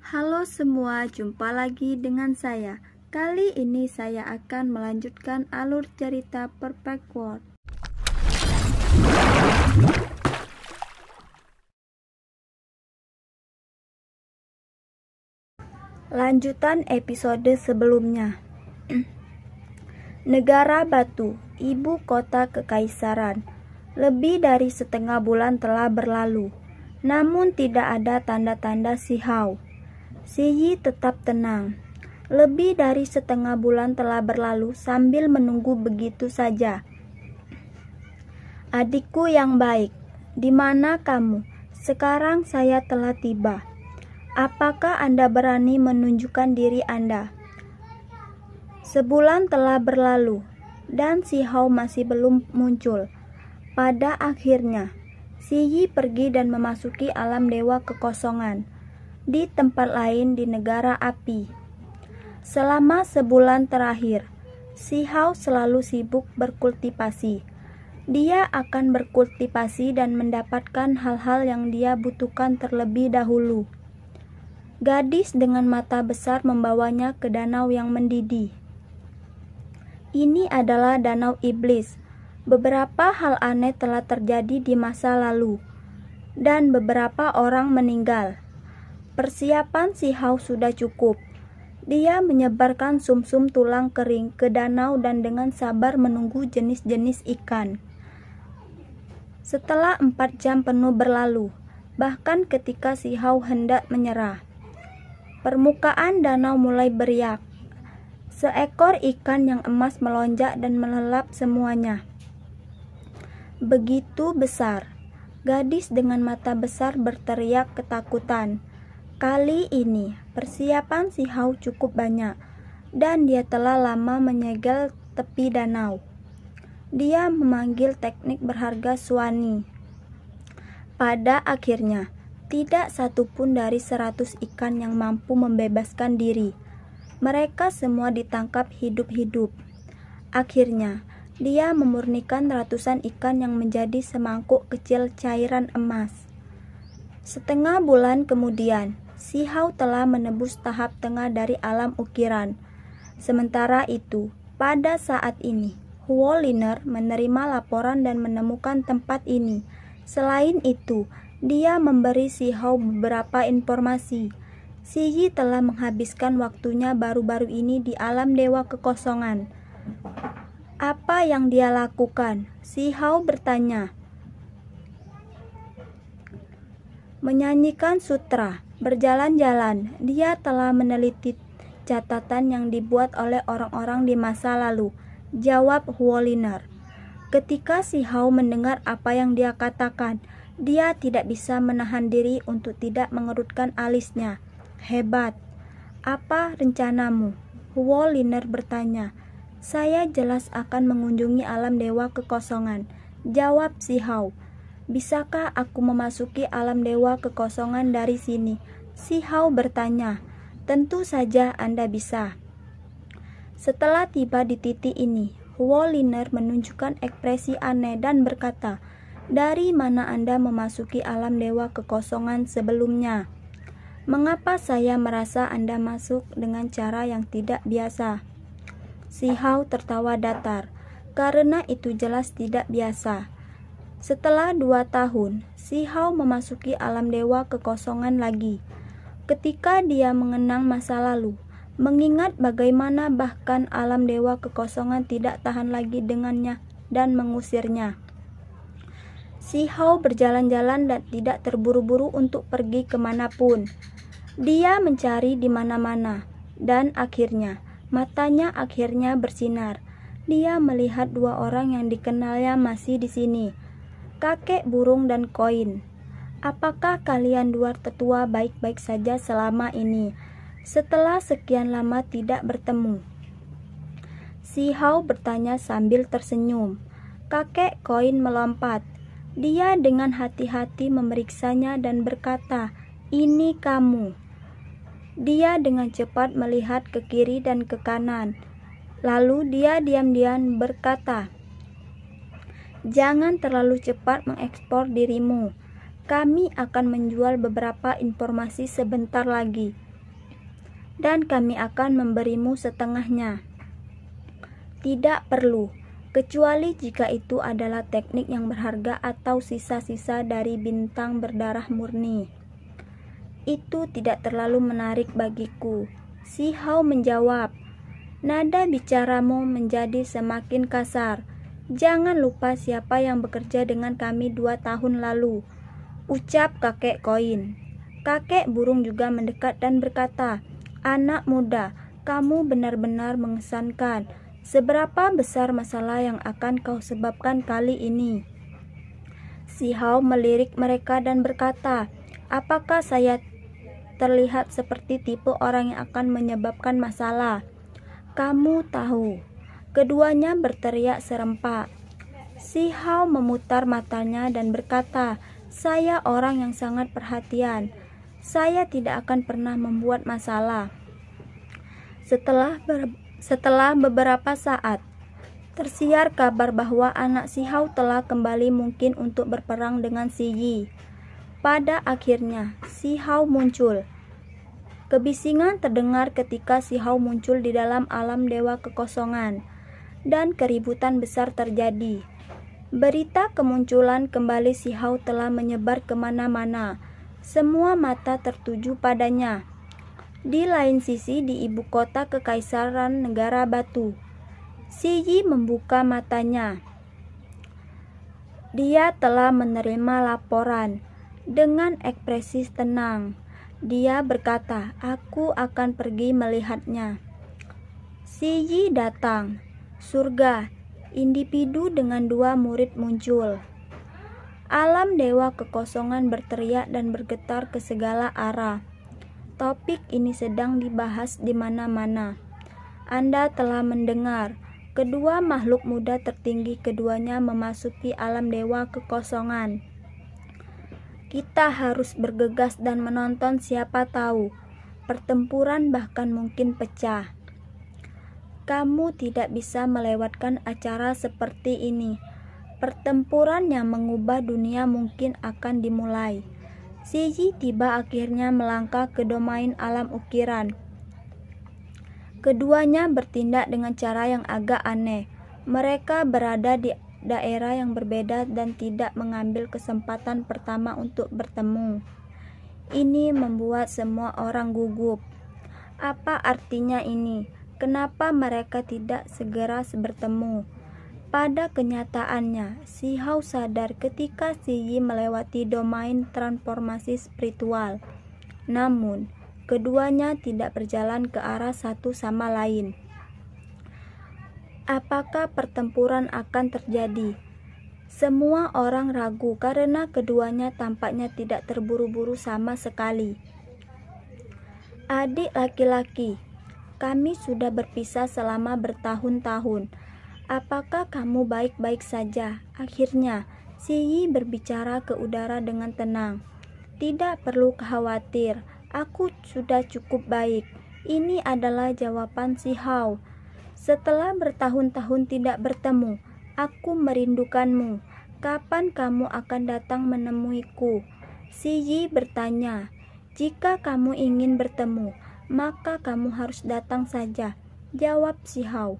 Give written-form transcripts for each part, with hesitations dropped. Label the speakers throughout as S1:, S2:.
S1: Halo semua, jumpa lagi dengan saya. Kali ini saya akan melanjutkan alur cerita Perfect World. Lanjutan episode sebelumnya. Negara Batu, ibu kota kekaisaran. Lebih dari setengah bulan telah berlalu, namun tidak ada tanda-tanda Si Hao. Si Yi tetap tenang. Lebih dari setengah bulan telah berlalu sambil menunggu begitu saja. Adikku yang baik, di mana kamu? Sekarang saya telah tiba. Apakah Anda berani menunjukkan diri Anda? Sebulan telah berlalu, dan Si Hao masih belum muncul. Pada akhirnya, Si Yi pergi dan memasuki alam dewa kekosongan, di tempat lain di negara api. Selama sebulan terakhir, Si Hao selalu sibuk berkultivasi. Dia akan berkultivasi dan mendapatkan hal-hal yang dia butuhkan terlebih dahulu. Gadis dengan mata besar membawanya ke danau yang mendidih. Ini adalah danau iblis. Beberapa hal aneh telah terjadi di masa lalu, dan beberapa orang meninggal. Persiapan Si Hao sudah cukup. Dia menyebarkan sumsum tulang kering ke danau dan dengan sabar menunggu jenis-jenis ikan. Setelah 4 jam penuh berlalu, bahkan ketika Si Hao hendak menyerah, permukaan danau mulai beriak. Seekor ikan yang emas melonjak dan melelap semuanya. Begitu besar. Gadis dengan mata besar berteriak ketakutan. Kali ini, persiapan Si Hao cukup banyak, dan dia telah lama menyegel tepi danau. Dia memanggil teknik berharga Suani. Pada akhirnya, tidak satupun dari 100 ikan yang mampu membebaskan diri. Mereka semua ditangkap hidup-hidup. Akhirnya, dia memurnikan ratusan ikan yang menjadi semangkuk kecil cairan emas. Setengah bulan kemudian, Si Hao telah menembus tahap tengah dari alam ukiran. Sementara itu, pada saat ini, Huo Liner menerima laporan dan menemukan tempat ini. Selain itu, dia memberi Si Hao beberapa informasi. Si Yi telah menghabiskan waktunya baru-baru ini di alam dewa kekosongan. Apa yang dia lakukan? Si Hao bertanya. Menyanyikan sutra, berjalan-jalan. Dia telah meneliti catatan yang dibuat oleh orang-orang di masa lalu, jawab Huo Liner. Ketika Si Hao mendengar apa yang dia katakan, dia tidak bisa menahan diri untuk tidak mengerutkan alisnya. Hebat. Apa rencanamu? Huo Liner bertanya. Saya jelas akan mengunjungi alam dewa kekosongan, jawab Si Hao. Bisakah aku memasuki alam dewa kekosongan dari sini? Si Hao bertanya. Tentu saja Anda bisa. Setelah tiba di titik ini, Huo Liner menunjukkan ekspresi aneh dan berkata, dari mana Anda memasuki alam dewa kekosongan sebelumnya? Mengapa saya merasa Anda masuk dengan cara yang tidak biasa? Si Hao tertawa datar, karena itu jelas tidak biasa. Setelah 2 tahun, Si Hao memasuki alam dewa kekosongan lagi. Ketika dia mengenang masa lalu, mengingat bagaimana bahkan alam dewa kekosongan tidak tahan lagi dengannya dan mengusirnya. Si Hao berjalan-jalan dan tidak terburu-buru untuk pergi kemanapun. Dia mencari di mana-mana, dan akhirnya matanya bersinar. Dia melihat 2 orang yang dikenalnya masih di sini, kakek burung dan koin. Apakah kalian 2 tetua baik-baik saja selama ini, setelah sekian lama tidak bertemu? Si Hao bertanya sambil tersenyum. Kakek koin melompat. Dia dengan hati-hati memeriksanya dan berkata, ini kamu. Dia dengan cepat melihat ke kiri dan ke kanan. Lalu dia diam-diam berkata, jangan terlalu cepat mengekspor dirimu. Kami akan menjual beberapa informasi sebentar lagi. dan kami akan memberimu setengahnya. Tidak perlu, kecuali jika itu adalah teknik yang berharga atau sisa-sisa dari bintang berdarah murni. Itu tidak terlalu menarik bagiku, si Hao menjawab. Nada bicaramu menjadi semakin kasar. Jangan lupa siapa yang bekerja dengan kami 2 tahun lalu, ucap kakek koin. Kakek burung juga mendekat dan berkata, anak muda, kamu benar-benar mengesankan. Seberapa besar masalah yang akan kau sebabkan kali ini? Si Hao melirik mereka dan berkata, apakah saya terlihat seperti tipe orang yang akan menyebabkan masalah? Kamu tahu. Keduanya berteriak serempak. Si Hao memutar matanya dan berkata, saya orang yang sangat perhatian. Saya tidak akan pernah membuat masalah. Setelah beberapa saat, tersiar kabar bahwa anak si Hao telah kembali mungkin untuk berperang dengan si Yi. Pada akhirnya, si Hao muncul. Kebisingan terdengar ketika si Hao muncul di dalam alam dewa kekosongan, dan keributan besar terjadi. Berita kemunculan kembali si Hao telah menyebar kemana-mana. Semua mata tertuju padanya. Di lain sisi, di ibu kota kekaisaran negara batu, si Yi membuka matanya. Dia telah menerima laporan. Dengan ekspresi tenang, dia berkata, aku akan pergi melihatnya. Si Yi datang. Surga, individu dengan 2 murid muncul. Alam dewa kekosongan berteriak dan bergetar ke segala arah. Topik ini sedang dibahas di mana-mana. Anda telah mendengar. Kedua makhluk muda tertinggi keduanya memasuki alam dewa kekosongan. Kita harus bergegas dan menonton, siapa tahu pertempuran bahkan mungkin pecah. Kamu tidak bisa melewatkan acara seperti ini. Pertempuran yang mengubah dunia mungkin akan dimulai. Si Yi tiba akhirnya melangkah ke domain alam ukiran. Keduanya bertindak dengan cara yang agak aneh. Mereka berada di daerah yang berbeda dan tidak mengambil kesempatan pertama untuk bertemu. Ini membuat semua orang gugup. Apa artinya ini? Kenapa mereka tidak segera bertemu? Pada kenyataannya, si Hao sadar ketika si Yi melewati domain transformasi spiritual. Namun, keduanya tidak berjalan ke arah satu sama lain. Apakah pertempuran akan terjadi? Semua orang ragu karena keduanya tampaknya tidak terburu-buru sama sekali. Adik laki-laki, kami sudah berpisah selama bertahun-tahun. Apakah kamu baik-baik saja? Akhirnya, si Yi berbicara ke udara dengan tenang. Tidak perlu khawatir, aku sudah cukup baik. Ini adalah jawaban si Hao. Setelah bertahun-tahun tidak bertemu, aku merindukanmu. Kapan kamu akan datang menemuiku? Si Yi bertanya. Jika kamu ingin bertemu, maka kamu harus datang saja, jawab si Hao.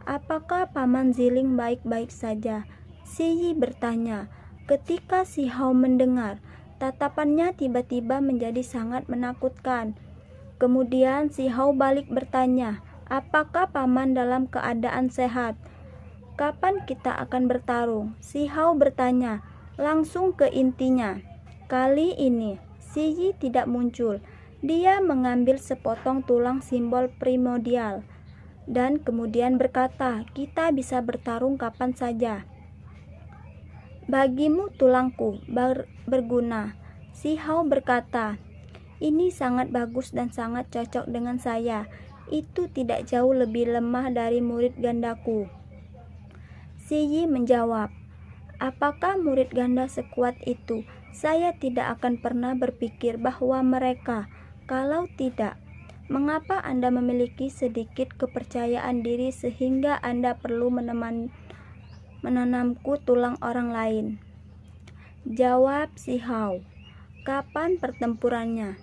S1: Apakah Paman Ziling baik-baik saja? Si Yi bertanya. Ketika si Hao mendengar, tatapannya tiba-tiba menjadi sangat menakutkan. Kemudian si Hao balik bertanya, apakah Paman dalam keadaan sehat? Kapan kita akan bertarung? Si Hao bertanya, langsung ke intinya. Kali ini, si Yi tidak muncul. Dia mengambil sepotong tulang simbol primordial dan kemudian berkata, kita bisa bertarung kapan saja. Bagimu tulangku berguna. Si Hao berkata, ini sangat bagus dan sangat cocok dengan saya. Itu tidak jauh lebih lemah dari murid gandaku. Si Yi menjawab, apakah murid ganda sekuat itu? Saya tidak akan pernah berpikir bahwa mereka. Kalau tidak, mengapa Anda memiliki sedikit kepercayaan diri sehingga Anda perlu menanamku tulang orang lain? Jawab si Hao. Kapan pertempurannya?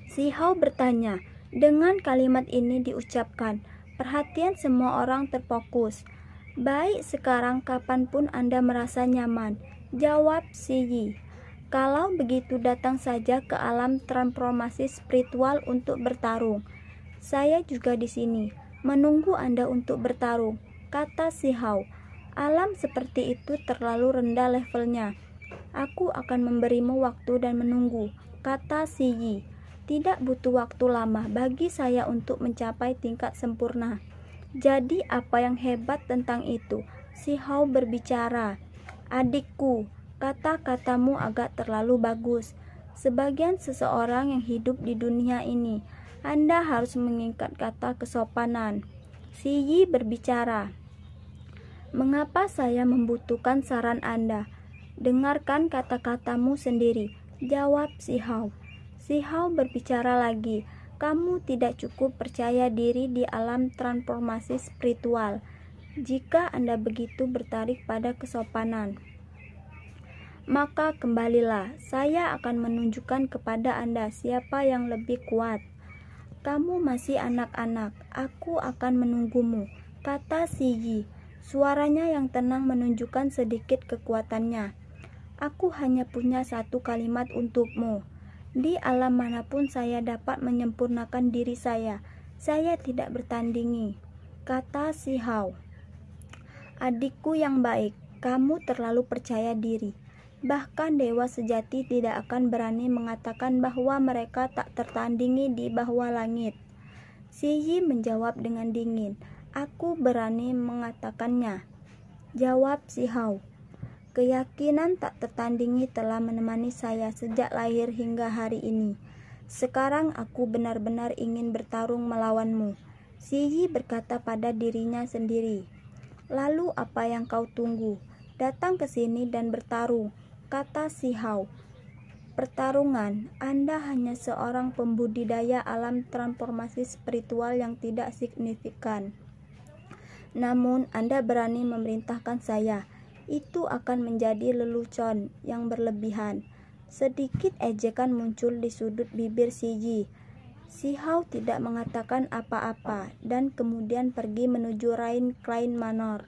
S1: Si Hao bertanya. Dengan kalimat ini diucapkan, perhatian semua orang terfokus. Baik, sekarang kapanpun Anda merasa nyaman, jawab si Yi. Kalau begitu datang saja ke alam transformasi spiritual untuk bertarung. Saya juga di sini, menunggu Anda untuk bertarung, kata si Hao. Alam seperti itu terlalu rendah levelnya. Aku akan memberimu waktu dan menunggu, kata si Yi. Tidak butuh waktu lama bagi saya untuk mencapai tingkat sempurna. Jadi apa yang hebat tentang itu? Si Hao berbicara. Adikku, kata-katamu agak terlalu bagus. Sebagian seseorang yang hidup di dunia ini, Anda harus mengingat kata kesopanan. Si Yi berbicara. Mengapa saya membutuhkan saran Anda? Dengarkan kata-katamu sendiri, jawab si Hao. Si Hao berbicara lagi. Kamu tidak cukup percaya diri di alam transformasi spiritual. Jika Anda begitu bertarik pada kesopanan, maka kembalilah. Saya akan menunjukkan kepada Anda siapa yang lebih kuat. Kamu masih anak-anak. Aku akan menunggumu, kata si Yi. Suaranya yang tenang menunjukkan sedikit kekuatannya. Aku hanya punya satu kalimat untukmu. Di alam manapun saya dapat menyempurnakan diri saya tidak bertandingi, kata si Hao. Adikku yang baik, kamu terlalu percaya diri. Bahkan dewa sejati tidak akan berani mengatakan bahwa mereka tak tertandingi di bawah langit. Si Yi menjawab dengan dingin. Aku berani mengatakannya, jawab si Hao. Keyakinan tak tertandingi telah menemani saya sejak lahir hingga hari ini. Sekarang aku benar-benar ingin bertarung melawanmu. Si Yi berkata pada dirinya sendiri. Lalu apa yang kau tunggu? Datang ke sini dan bertarung, kata si Hao. Pertarungan, Anda hanya seorang pembudidaya alam transformasi spiritual yang tidak signifikan. Namun Anda berani memerintahkan saya. Itu akan menjadi lelucon yang berlebihan. Sedikit ejekan muncul di sudut bibir si Yi. Si Hao tidak mengatakan apa-apa dan kemudian pergi menuju Rain Klein Manor.